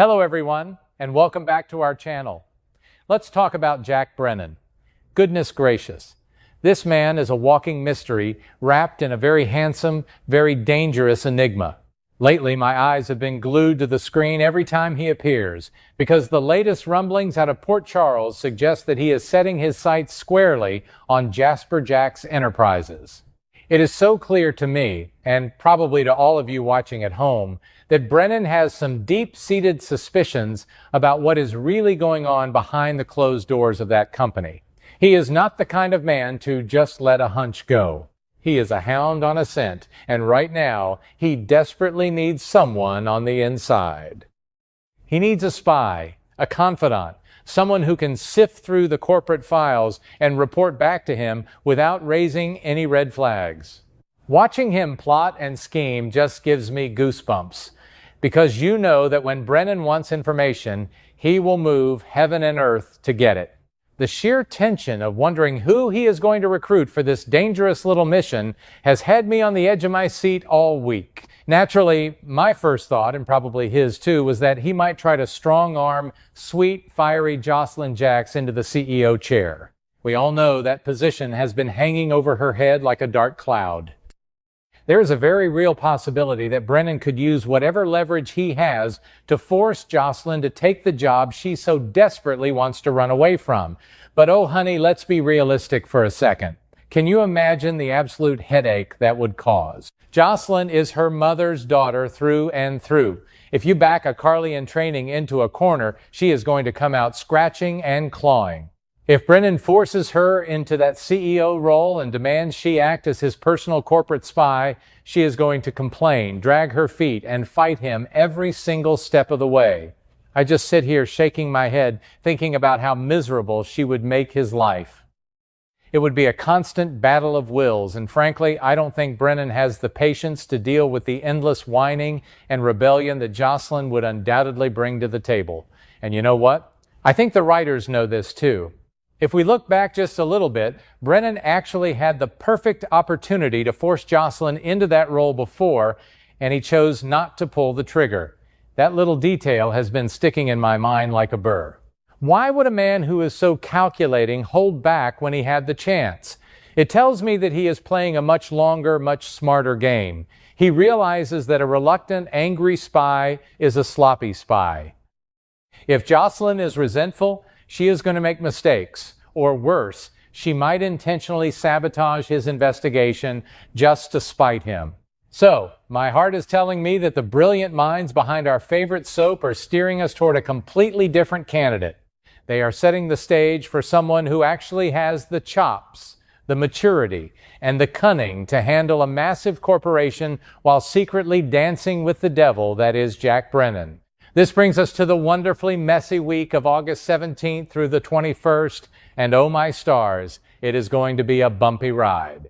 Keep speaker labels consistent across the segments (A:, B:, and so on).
A: Hello everyone, and welcome back to our channel. Let's talk about Jack Brennan. Goodness gracious. This man is a walking mystery wrapped in a very handsome, very dangerous enigma. Lately, my eyes have been glued to the screen every time he appears, because the latest rumblings out of Port Charles suggest that he is setting his sights squarely on Jasper Jacks Enterprises. It is so clear to me, and probably to all of you watching at home, that Brennan has some deep-seated suspicions about what is really going on behind the closed doors of that company. He is not the kind of man to just let a hunch go. He is a hound on a scent, and right now, he desperately needs someone on the inside. He needs a spy, a confidant, someone who can sift through the corporate files and report back to him without raising any red flags. Watching him plot and scheme just gives me goosebumps, because you know that when Brennan wants information, he will move heaven and earth to get it. The sheer tension of wondering who he is going to recruit for this dangerous little mission has had me on the edge of my seat all week. Naturally, my first thought, and probably his too, was that he might try to strong-arm sweet, fiery Jocelyn Jacks into the CEO chair. We all know that position has been hanging over her head like a dark cloud. There is a very real possibility that Brennan could use whatever leverage he has to force Jocelyn to take the job she so desperately wants to run away from. But oh honey, let's be realistic for a second. Can you imagine the absolute headache that would cause? Jocelyn is her mother's daughter through and through. If you back a Carly in training into a corner, she is going to come out scratching and clawing. If Brennan forces her into that CEO role and demands she act as his personal corporate spy, she is going to complain, drag her feet, and fight him every single step of the way. I just sit here shaking my head, thinking about how miserable she would make his life. It would be a constant battle of wills, and frankly, I don't think Brennan has the patience to deal with the endless whining and rebellion that Jocelyn would undoubtedly bring to the table. And you know what? I think the writers know this too. If we look back just a little bit, Brennan actually had the perfect opportunity to force Jocelyn into that role before, and he chose not to pull the trigger. That little detail has been sticking in my mind like a burr. Why would a man who is so calculating hold back when he had the chance? It tells me that he is playing a much longer, much smarter game. He realizes that a reluctant, angry spy is a sloppy spy. If Jocelyn is resentful, she is going to make mistakes, or worse, she might intentionally sabotage his investigation just to spite him. So, my heart is telling me that the brilliant minds behind our favorite soap are steering us toward a completely different candidate. They are setting the stage for someone who actually has the chops, the maturity, and the cunning to handle a massive corporation while secretly dancing with the devil that is Jack Brennan. This brings us to the wonderfully messy week of August 17th through the 21st, and oh my stars, it is going to be a bumpy ride.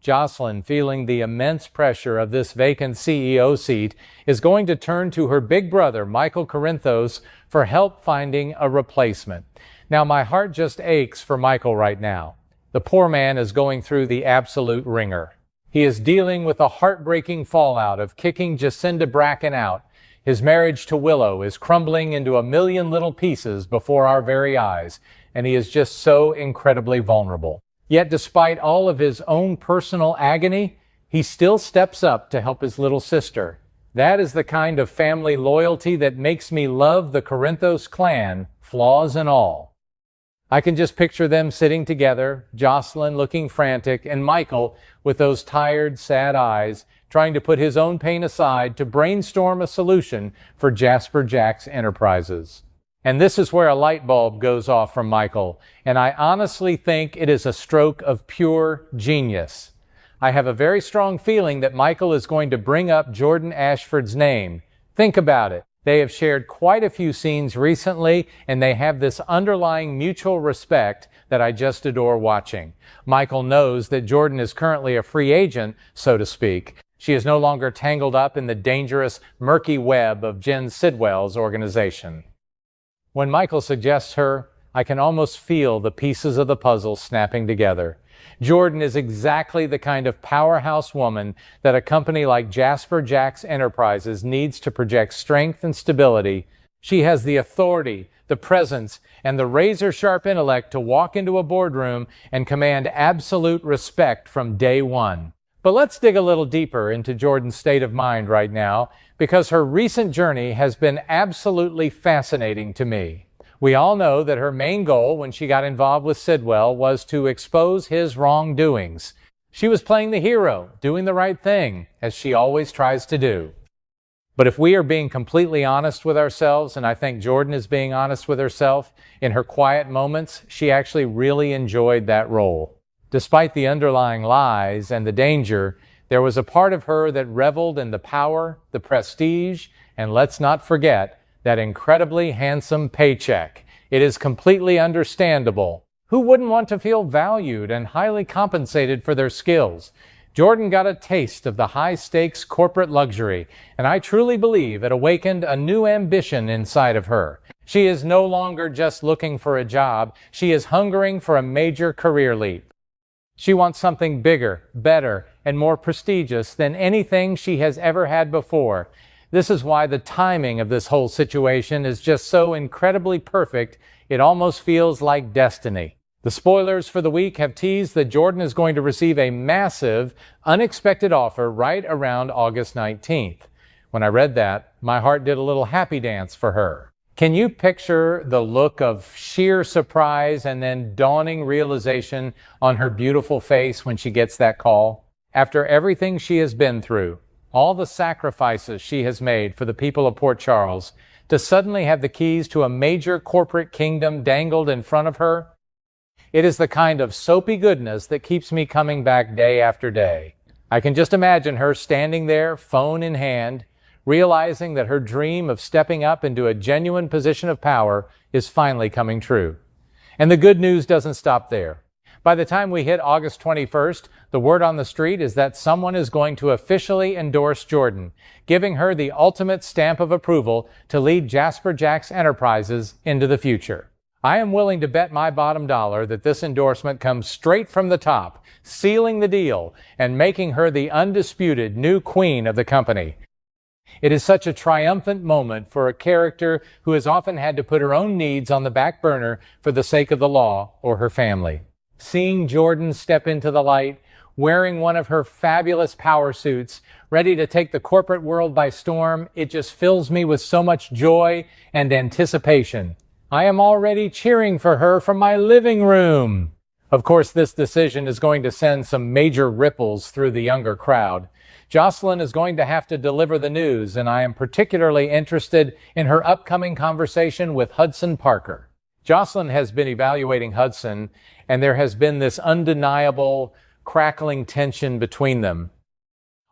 A: Jocelyn, feeling the immense pressure of this vacant CEO seat, is going to turn to her big brother, Michael Corinthos, for help finding a replacement. Now, my heart just aches for Michael right now. The poor man is going through the absolute ringer. He is dealing with the heartbreaking fallout of kicking Jacinda Bracken out. His marriage to Willow is crumbling into a million little pieces before our very eyes, and he is just so incredibly vulnerable. Yet despite all of his own personal agony, he still steps up to help his little sister. That is the kind of family loyalty that makes me love the Corinthos clan, flaws and all. I can just picture them sitting together, Jocelyn looking frantic, and Michael with those tired, sad eyes, trying to put his own pain aside to brainstorm a solution for Jasper Jacks Enterprises. And this is where a light bulb goes off from Michael, and I honestly think it is a stroke of pure genius. I have a very strong feeling that Michael is going to bring up Jordan Ashford's name. Think about it. They have shared quite a few scenes recently, and they have this underlying mutual respect that I just adore watching. Michael knows that Jordan is currently a free agent, so to speak. She is no longer tangled up in the dangerous, murky web of Jen Sidwell's organization. When Michael suggests her, I can almost feel the pieces of the puzzle snapping together. Jordan is exactly the kind of powerhouse woman that a company like Jasper Jacks Enterprises needs to project strength and stability She has the authority, the presence, and the razor-sharp intellect to walk into a boardroom and command absolute respect from day one. But let's dig a little deeper into Jordan's state of mind right now, because her recent journey has been absolutely fascinating to me. We all know that her main goal when she got involved with Sidwell was to expose his wrongdoings. She was playing the hero, doing the right thing, as she always tries to do. But if we are being completely honest with ourselves, and I think Jordan is being honest with herself, in her quiet moments, she actually really enjoyed that role. Despite the underlying lies and the danger, there was a part of her that reveled in the power, the prestige, and let's not forget, that incredibly handsome paycheck. It is completely understandable. Who wouldn't want to feel valued and highly compensated for their skills? Jordan got a taste of the high-stakes corporate luxury, and I truly believe it awakened a new ambition inside of her. She is no longer just looking for a job. She is hungering for a major career leap. She wants something bigger, better, and more prestigious than anything she has ever had before. This is why the timing of this whole situation is just so incredibly perfect, it almost feels like destiny. The spoilers for the week have teased that Jordan is going to receive a massive, unexpected offer right around August 19th. When I read that, my heart did a little happy dance for her. Can you picture the look of sheer surprise and then dawning realization on her beautiful face when she gets that call? After everything she has been through, all the sacrifices she has made for the people of Port Charles, to suddenly have the keys to a major corporate kingdom dangled in front of her, it is the kind of soapy goodness that keeps me coming back day after day. I can just imagine her standing there, phone in hand, realizing that her dream of stepping up into a genuine position of power is finally coming true. And the good news doesn't stop there. By the time we hit August 21st, the word on the street is that someone is going to officially endorse Jordan, giving her the ultimate stamp of approval to lead Jasper Jacks Enterprises into the future. I am willing to bet my bottom dollar that this endorsement comes straight from the top, sealing the deal and making her the undisputed new queen of the company. It is such a triumphant moment for a character who has often had to put her own needs on the back burner for the sake of the law or her family. Seeing Jordan step into the light, wearing one of her fabulous power suits, ready to take the corporate world by storm, it just fills me with so much joy and anticipation. I am already cheering for her from my living room. Of course, this decision is going to send some major ripples through the younger crowd. Jocelyn is going to have to deliver the news, and I am particularly interested in her upcoming conversation with Hudson Parker. Jocelyn has been evaluating Hudson, and there has been this undeniable, crackling tension between them.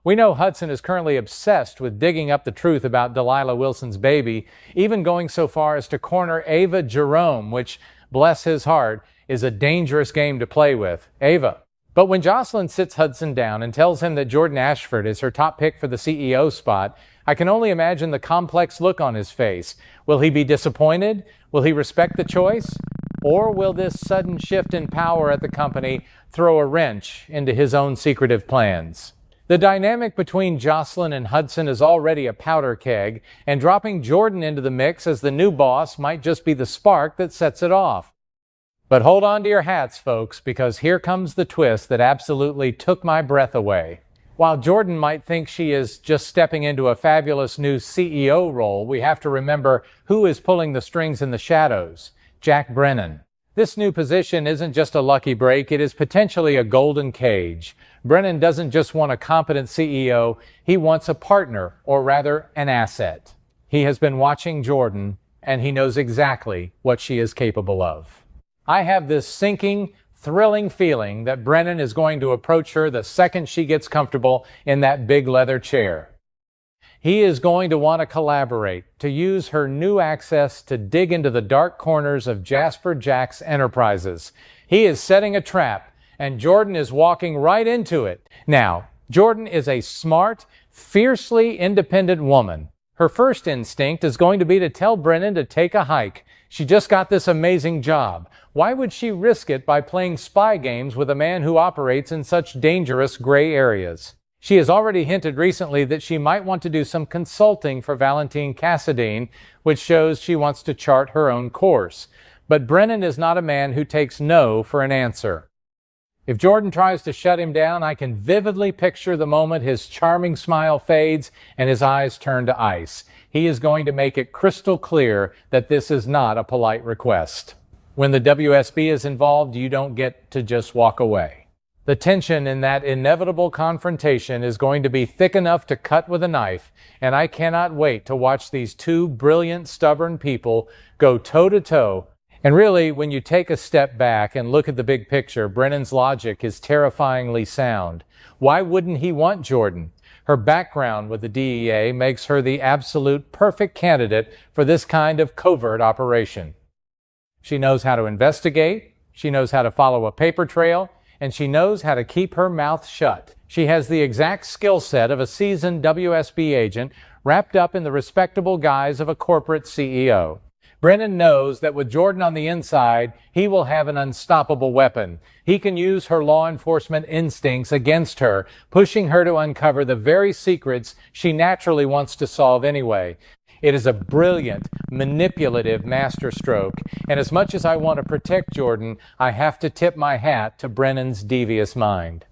A: We know Hudson is currently obsessed with digging up the truth about Delilah Wilson's baby, even going so far as to corner Ava Jerome, which, bless his heart, is a dangerous game to play with. Ava. But when Jocelyn sits Hudson down and tells him that Jordan Ashford is her top pick for the CEO spot, I can only imagine the complex look on his face. Will he be disappointed? Will he respect the choice? Or will this sudden shift in power at the company throw a wrench into his own secretive plans? The dynamic between Jocelyn and Hudson is already a powder keg, and dropping Jordan into the mix as the new boss might just be the spark that sets it off. But hold on to your hats, folks, because here comes the twist that absolutely took my breath away. While Jordan might think she is just stepping into a fabulous new CEO role, we have to remember who is pulling the strings in the shadows: Jack Brennan. This new position isn't just a lucky break, it is potentially a golden cage. Brennan doesn't just want a competent CEO, he wants a partner, or rather, an asset. He has been watching Jordan, and he knows exactly what she is capable of. I have this sinking, thrilling feeling that Brennan is going to approach her the second she gets comfortable in that big leather chair. He is going to want to collaborate, to use her new access to dig into the dark corners of Jasper Jacks Enterprises. He is setting a trap, and Jordan is walking right into it. Now, Jordan is a smart, fiercely independent woman. Her first instinct is going to be to tell Brennan to take a hike. She just got this amazing job. Why would she risk it by playing spy games with a man who operates in such dangerous gray areas? She has already hinted recently that she might want to do some consulting for Valentine Cassadine, which shows she wants to chart her own course. But Brennan is not a man who takes no for an answer. If Jordan tries to shut him down, I can vividly picture the moment his charming smile fades and his eyes turn to ice. He is going to make it crystal clear that this is not a polite request. When the WSB is involved, you don't get to just walk away. The tension in that inevitable confrontation is going to be thick enough to cut with a knife, and I cannot wait to watch these two brilliant, stubborn people go toe-to-toe. And really, when you take a step back and look at the big picture, Brennan's logic is terrifyingly sound. Why wouldn't he want Jordan? Her background with the DEA makes her the absolute perfect candidate for this kind of covert operation. She knows how to investigate, she knows how to follow a paper trail, and she knows how to keep her mouth shut. She has the exact skill set of a seasoned WSB agent wrapped up in the respectable guise of a corporate CEO. Brennan knows that with Jordan on the inside, he will have an unstoppable weapon. He can use her law enforcement instincts against her, pushing her to uncover the very secrets she naturally wants to solve anyway. It is a brilliant, manipulative masterstroke, and as much as I want to protect Jordan, I have to tip my hat to Brennan's devious mind.